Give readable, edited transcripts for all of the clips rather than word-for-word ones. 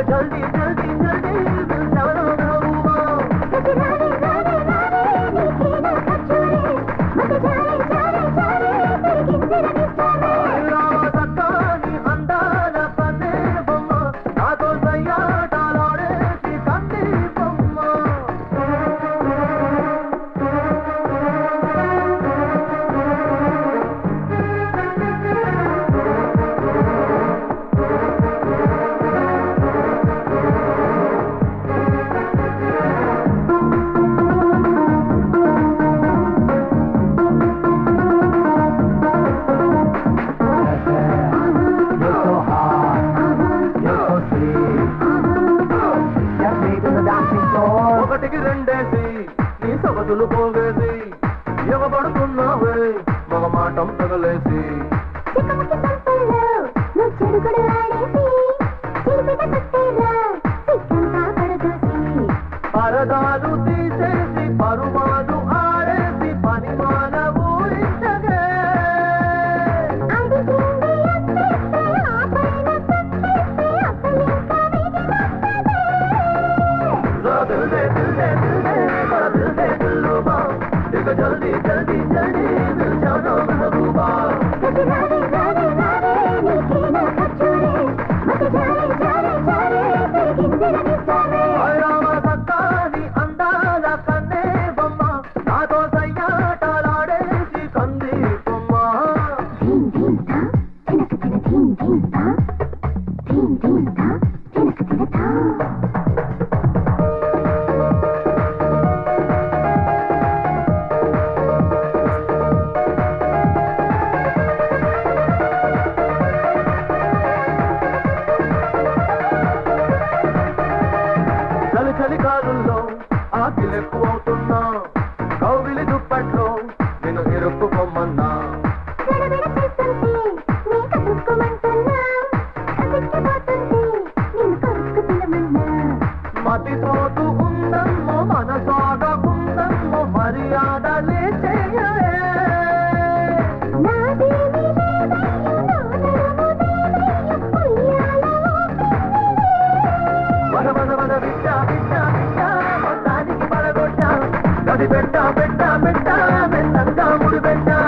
जल्दी जल्दी जल्दी मिल जाओ महबूबा रामा सक्कानी अंदाల కన్నే బొమ్మ నాతో సయ్యాటలాడేసి కన్నే బొమ్మ ఒకటికి రెండేసి నీ సొగసులు పోగేసి ఎగబడుతున్నావే మగ మాటం తగలేసి పరదాలు తీసేసి పరుమాలు ఆడేసి పని మానవు ఇంతగే जल्दी जल्दी जल्दी मिल जाओ महबूबा रामा सक्कानी अंदाల కన్నే బొమ్మ నాతో సయ్యాటలాడేసి కంది బొమ్మ చలికాలంలో ఆకిలెక్కువవుతున్నా కౌగిలి దుప్పట్లో నేను ఇరుక్కుపోమన్నా మతితోటు ఉందమ్మో మనసాగకుందమ్మో మర్యాదలే చేయలే పెట్టా పెట్టా పెట్టా మెత్తంగా ముడి పెట్టా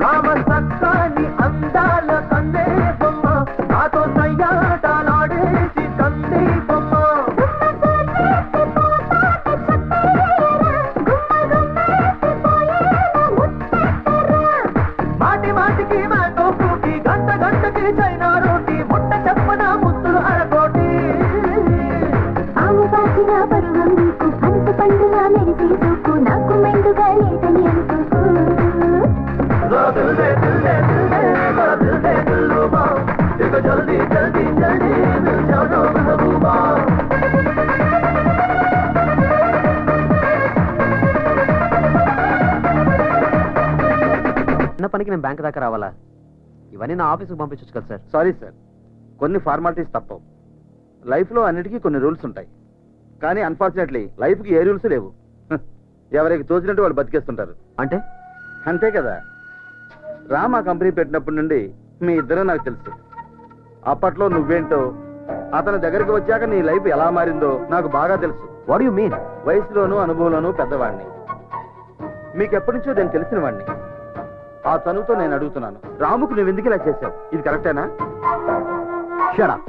రామ సక్కాని అందాల కన్నే బొమ్మ నాతో సయ్యాటలాడేసి కంది బొమ్మ మాటి మాటికి మాతో కూటి గంట గంటకి చైనా రోటి ముట్ట చెప్పన ముత్తులు అరకోటి ఆవు పాచిన పరువం నీకు పనస పండుగా మెరిసే చూకు నాకు మెండుగా లేదని అనుకోకు ఇక జల్దీ జల్దీ జల్దీ మిల్ జాओ महबूबा చిన్న పనికి నేను బ్యాంక్ దాకా రావాలా? ఇవన్నీ నా ఆఫీస్కి పంపించచ్చు కదా సార్. సారీ సార్, కొన్ని ఫార్మాలిటీస్ తప్పవు. లైఫ్లో అన్నిటికీ కొన్ని రూల్స్ ఉంటాయి, కానీ అన్ఫార్చునేట్లీ లైఫ్కి ఏ రూల్స్ లేవు. ఎవరికి తోచినట్టు వాళ్ళు బతికేస్తుంటారు. అంటే అంతే కదా. రామ్ ఆ కంపెనీ పెట్టినప్పటి నుండి మీ ఇద్దరు నాకు తెలుసు. అప్పట్లో నువ్వేంటో, అతని దగ్గరికి వచ్చాక నీ లైఫ్ ఎలా మారిందో నాకు బాగా తెలుసు. What you mean? వయసులోనూ అనుభవంలోనూ పెద్దవాడిని, మీకెప్పటి నుంచో నేను తెలిసిన వాడిని. ఆ చనువుతో నేను అడుగుతున్నాను, రాముకు నువ్వు ఎందుకు ఇలా చేశావు? ఇది కరెక్టేనా? Shut up.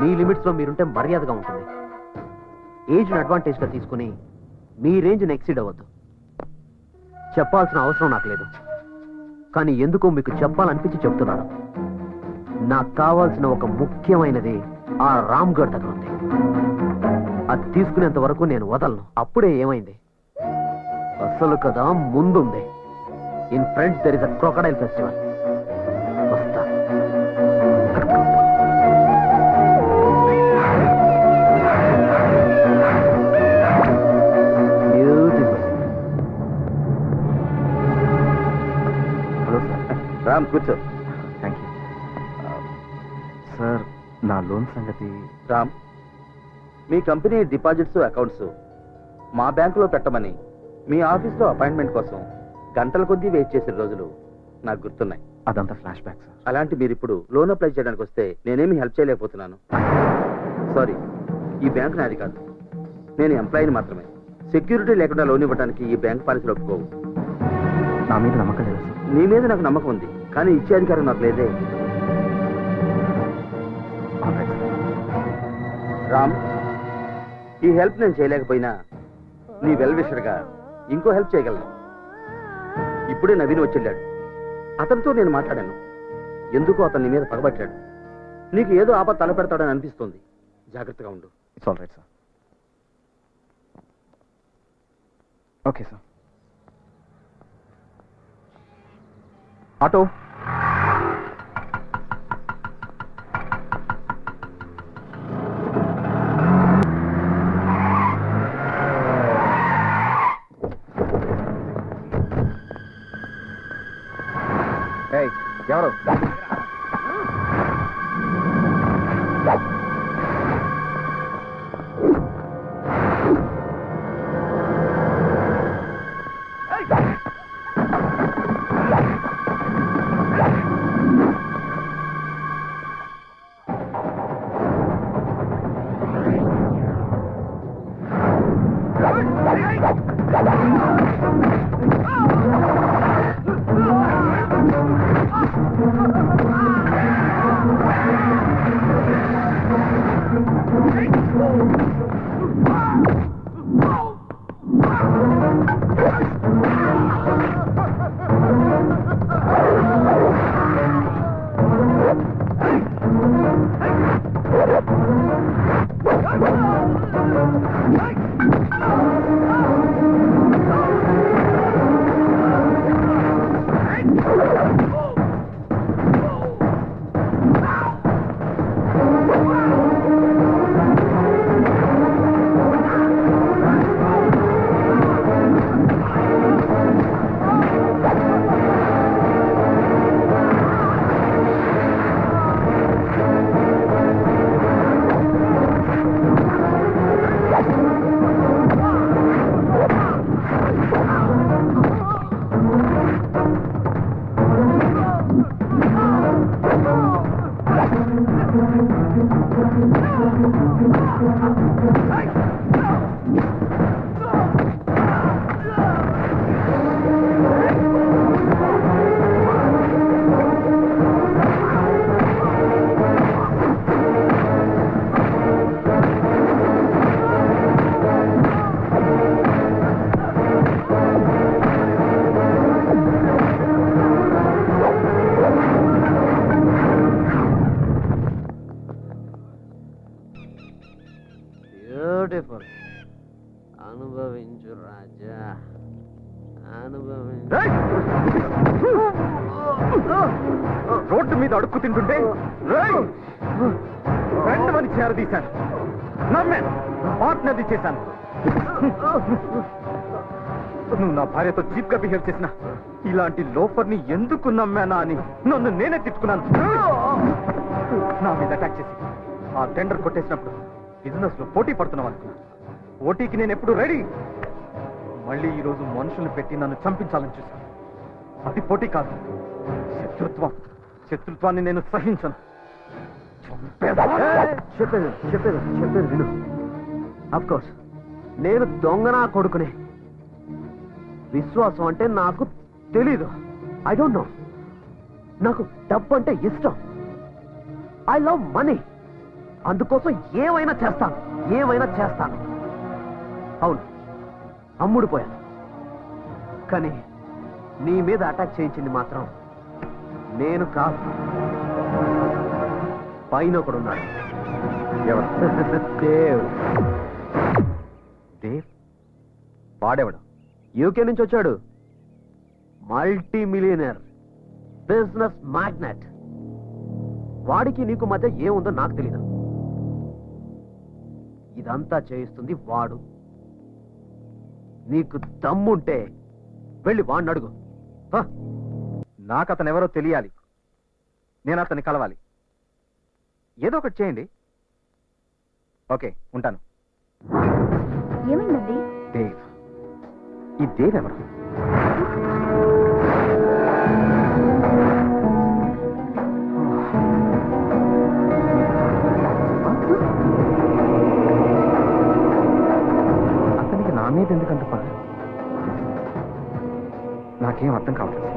మీ లిమిట్స్ లో మీరుంటే మర్యాదగా ఉంటుంది. ఏజ్ అడ్వాంటేజ్ గా తీసుకుని మీ రేంజ్ ఎక్సీడ్ అవ్వద్దు. చెప్పాల్సిన అవసరం నాకు లేదు, కానీ ఎందుకో మీకు చెప్పాలనిపించి చెప్తున్నాను. నాకు కావాల్సిన ఒక ముఖ్యమైనది ఆ రామ్ గఢ్ దగ్గర ఉంది. అది తీసుకునేంత వరకు నేను వదలను. అప్పుడే ఏమైంది? అసలు కదా ముందుంది. In front there is a crocodile festival. వస్తా. Hello sir. రామ్ కూర్చో. Thank you sir. నా లోన్ సంగతి? రామ్, మీ కంపెనీ డిపాజిట్స్ అకౌంట్స్ మా బ్యాంకులో పెట్టమని మీ ఆఫీస్లో అపాయింట్మెంట్ కోసం గంటల కొద్దీ వెయిట్ చేసిన రోజులు నాకు గుర్తున్నాయి. అదంతా ఫ్లాష్ బ్యాక్ సార్. అలాంటి మీరు ఇప్పుడు లోన్ అప్లై చేయడానికి వస్తే నేనేమి హెల్ప్ చేయలేకపోతున్నాను. సారీ, ఈ బ్యాంక్ నాది కాదు, నేను ఎంప్లాయీని మాత్రమే. సెక్యూరిటీ లేకుండా లోన్ ఇవ్వడానికి ఈ బ్యాంక్ పాలసీలు ఒప్పుకోవు. నా మీద నమ్మకం లేదు సార్. నీ మీద నాకు నమ్మకం ఉంది, కానీ ఇచ్చే అధికారం నాకు లేదే. రామ్, ఈ హెల్ప్ నేను చేయలేకపోయినా నీ వెల్ విషర్గా ఇంకో హెల్ప్ చేయగలను. ఇప్పుడే నవీన్ వచ్చేళ్ళాడు. అతనితో నేను మాట్లాడాను. ఎందుకో అతను నీ మీద పగబట్టాడు. నీకు ఏదో ఆపద తలపెడతాడని అనిపిస్తుంది. జాగ్రత్తగా ఉండు. It's all right sir. Okay sir. Auto. ఎవరు? బ్యూటిఫుల్. అనుభవించు రాజా, అనుభవించు. రోడ్డు మీద అడుక్కు తింటుంటే రెండు మంది చేరదీశాను. నమ్మాను, పార్ట్నర్ది చేశాను. నువ్వు నా భార్యతో చీప్ గా బిహేవ్ చేసిన ఇలాంటి లోఫర్ని ఎందుకు నమ్మానా అని నన్ను నేనే తిట్టుకున్నాను. నా మీద అటాక్ చేసి ఆ టెండర్ కొట్టేసినప్పుడు బిజినెస్ లో పోటీ పడుతున్నాం అనుకున్నా. పోటీకి నేను ఎప్పుడు రెడీ. మళ్ళీ ఈ రోజు మనుషుల్ని పెట్టి నన్ను చంపించాలని చూశాను. అది పోటీ కాదు, శత్రుత్వం. శత్రుత్వాన్ని నేను సహించను. చెప్పేది చెప్పేది చెప్పేది విను. అఫ్ కోర్స్ నేను దొంగనా కొడుకునే. విశ్వాసం అంటే నాకు తెలీదు. I don't know. నాకు డబ్బు అంటే ఇష్టం. I love money. అందుకోసం ఏమైనా చేస్తాను, ఏమైనా చేస్తాను. అవును, అమ్ముడు పోయాను. కానీ నీ మీద అటాక్ చేయించింది మాత్రం నేను కాదు. పైన ఒకడున్నాడు. దేవ్. దేవ్ వాడేవాడు? యూకే నుంచి వచ్చాడు. Multi millionaire, business magnate. వాడికి నీకు మధ్య ఏముందో నాకు తెలీదు. ఇదంతా చేయిస్తుంది వాడు. నీకు దమ్ముంటే వెళ్ళి వాడిని అడుగు. నాకు అతను ఎవరో తెలియాలి. నేను అతన్ని కలవాలి. ఏదో ఒకటి చేయండి. ఓకే, ఉంటాను. ఏమైందండి? దేవ్. ఈ దేవ్ ఎవరు? మీద ఎందుకంత పగ? నాకేం అర్థం కావట్లేదు.